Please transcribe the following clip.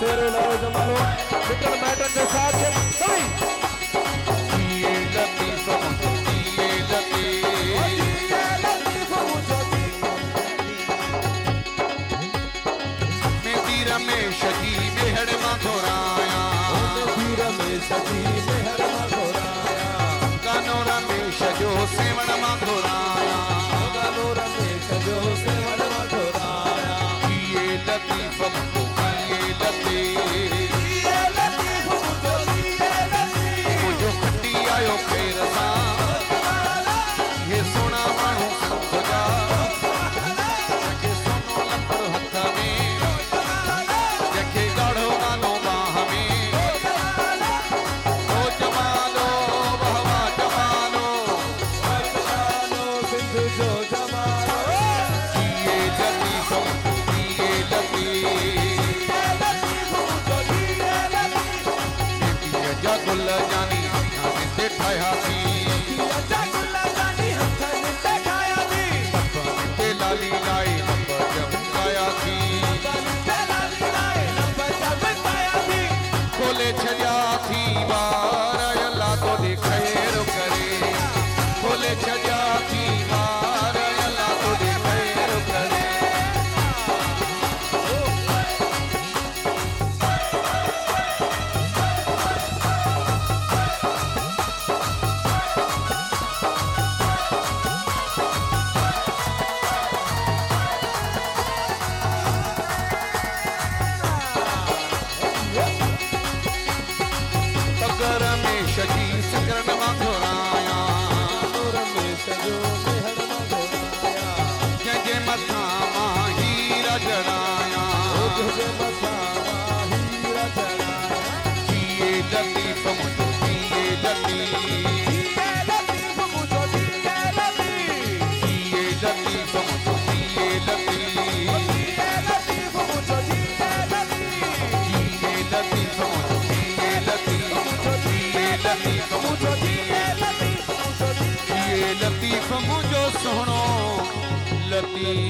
शेरों लाओ जमालो मित्र मैटर के साथ ये लतीफ ये लतीफ मैं दी रमेश जी बेहड़ मां घोराया रमेश जी बेहड़ मां घोराया गानो रमेश जो सेवण मां घोराया गानो रमेश जो सेवण मां घोराया ये लतीफ मुझो खट्टी आयो फेर सा ये सोना मानू संतोजा जके सोनो लपड़ हथ में जके गाढ़ो गानो बाह में ओ जमालो बहवा जमालो सिंधु जो जमालो ये लतीफ गुल जानी ते ठाया थी ते लाली लाई लंबा चमकाया थी खोले छजा थी बार अल्लाह तो खैर करे खोले छजा थी बार अल्लाह तो खैर करे रमेश जी सकरन मां घोराया रमेश जो बेहड़ मां घोराया जंहिंजे मथां मां हीरा जड़ाया जंहिंजे मथां मां हीरा जड़ाया जिए लतीफ मुझो जिए लतीफ जिए लतीफ मुझो जिए लतीफ जिए लतीफ मुझो जिए लतीफ जिए लतीफ मुझो जिए लतीफ जिए लतीफ मुझो जिए लतीफ लतीफ मुझो जिए लतीफ मुझो सोहणो लतीफ